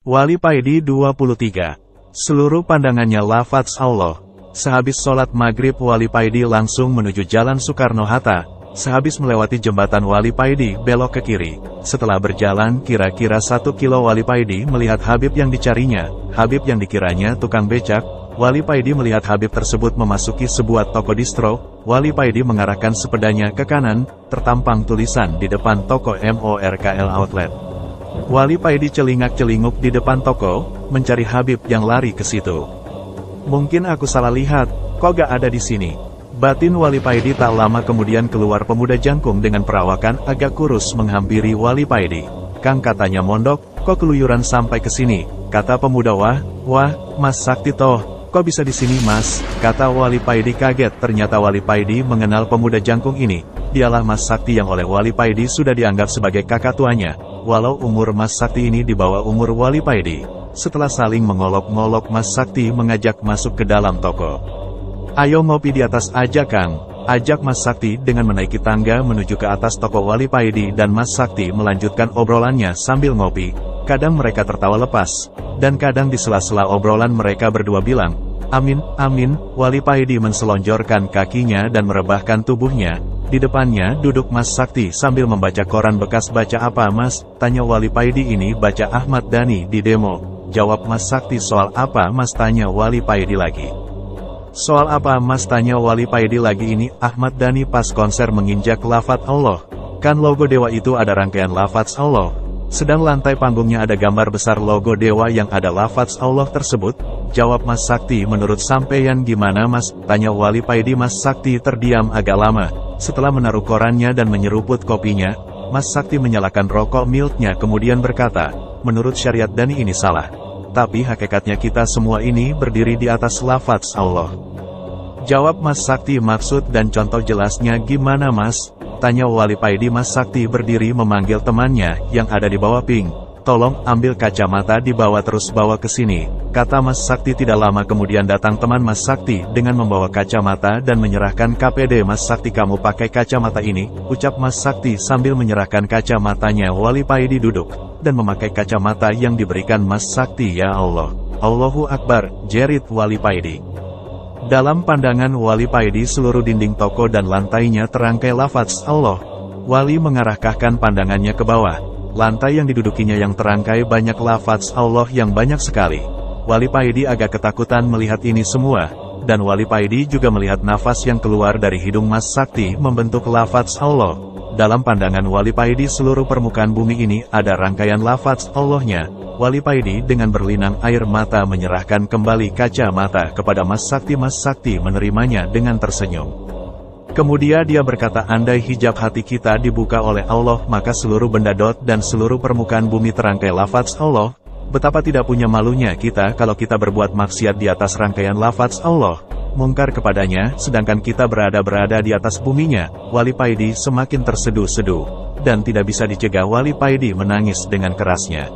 Wali Paidi 23. Seluruh pandangannya lafadz Allah. Sehabis sholat maghrib Wali Paidi langsung menuju Jalan Soekarno-Hatta. Sehabis melewati jembatan Wali Paidi belok ke kiri. Setelah berjalan kira-kira 1 kilo Wali Paidi melihat Habib yang dicarinya. Habib yang dikiranya tukang becak. Wali Paidi melihat Habib tersebut memasuki sebuah toko distro. Wali Paidi mengarahkan sepedanya ke kanan. Tertampang tulisan di depan toko MORKL Outlet. Wali Paidi celingak-celinguk di depan toko, mencari Habib yang lari ke situ. Mungkin aku salah lihat, kok gak ada di sini. Batin Wali Paidi tak lama kemudian keluar pemuda jangkung dengan perawakan agak kurus menghampiri Wali Paidi. Kang, katanya mondok, kok keluyuran sampai ke sini? Kata pemuda. Wah, Mas Sakti toh, kok bisa di sini Mas? Kata Wali Paidi kaget. Ternyata Wali Paidi mengenal pemuda jangkung ini. Dialah Mas Sakti yang oleh Wali Paidi sudah dianggap sebagai kakak tuanya. Walau umur Mas Sakti ini di bawah umur Wali Paidi. Setelah saling mengolok-ngolok, Mas Sakti mengajak masuk ke dalam toko. Ayo ngopi di atas aja Kang, ajak Mas Sakti dengan menaiki tangga menuju ke atas toko Wali Paidi dan Mas Sakti melanjutkan obrolannya sambil ngopi. Kadang mereka tertawa lepas, dan kadang di sela-sela obrolan mereka berdua bilang, "Amin, amin." Wali Paidi menselonjorkan kakinya dan merebahkan tubuhnya. Di depannya duduk Mas Sakti sambil membaca koran bekas. "Baca apa Mas?" tanya Wali Paidi. "Ini baca Ahmad Dhani di demo," jawab Mas Sakti. "Soal apa Mas?" tanya Wali Paidi lagi. "Soal apa Mas?" tanya Wali Paidi lagi. "Ini Ahmad Dhani pas konser menginjak lafadz Allah. Kan logo dewa itu ada rangkaian lafadz Allah. Sedang lantai panggungnya ada gambar besar logo dewa yang ada lafadz Allah tersebut," jawab Mas Sakti. "Menurut sampeyan gimana Mas?" tanya Wali Paidi. Mas Sakti terdiam agak lama. Setelah menaruh korannya dan menyeruput kopinya, Mas Sakti menyalakan rokok milknya kemudian berkata, "Menurut syariat Dhani ini salah. Tapi hakikatnya kita semua ini berdiri di atas lafadz Allah," jawab Mas Sakti. "Maksud dan contoh jelasnya gimana Mas?" tanya Wali Paidi. Mas Sakti berdiri memanggil temannya yang ada di bawah ping. "Tolong ambil kacamata dibawa terus bawa ke sini," kata Mas Sakti. Tidak lama kemudian datang teman Mas Sakti dengan membawa kacamata dan menyerahkan KPD. "Mas Sakti, kamu pakai kacamata ini," ucap Mas Sakti sambil menyerahkan kacamatanya. Wali Paidi duduk dan memakai kacamata yang diberikan Mas Sakti. "Ya Allah, Allahu Akbar," jerit Wali Paidi. Dalam pandangan Wali Paidi seluruh dinding toko dan lantainya terangkai lafadz Allah. Wali mengarahkan pandangannya ke bawah. Lantai yang didudukinya yang terangkai banyak lafadz Allah yang banyak sekali. Wali Paidi agak ketakutan melihat ini semua. Dan Wali Paidi juga melihat nafas yang keluar dari hidung Mas Sakti membentuk lafadz Allah. Dalam pandangan Wali Paidi seluruh permukaan bumi ini ada rangkaian lafadz Allahnya. Wali Paidi dengan berlinang air mata menyerahkan kembali kacamata kepada Mas Sakti. Mas Sakti menerimanya dengan tersenyum. Kemudian dia berkata, "Andai hijab hati kita dibuka oleh Allah, maka seluruh benda dan seluruh permukaan bumi terangkai lafadz Allah. Betapa tidak punya malunya kita kalau kita berbuat maksiat di atas rangkaian lafadz Allah, mungkar kepadanya, sedangkan kita berada di atas buminya." Wali Paidi semakin terseduh-seduh, dan tidak bisa dicegah Wali Paidi menangis dengan kerasnya.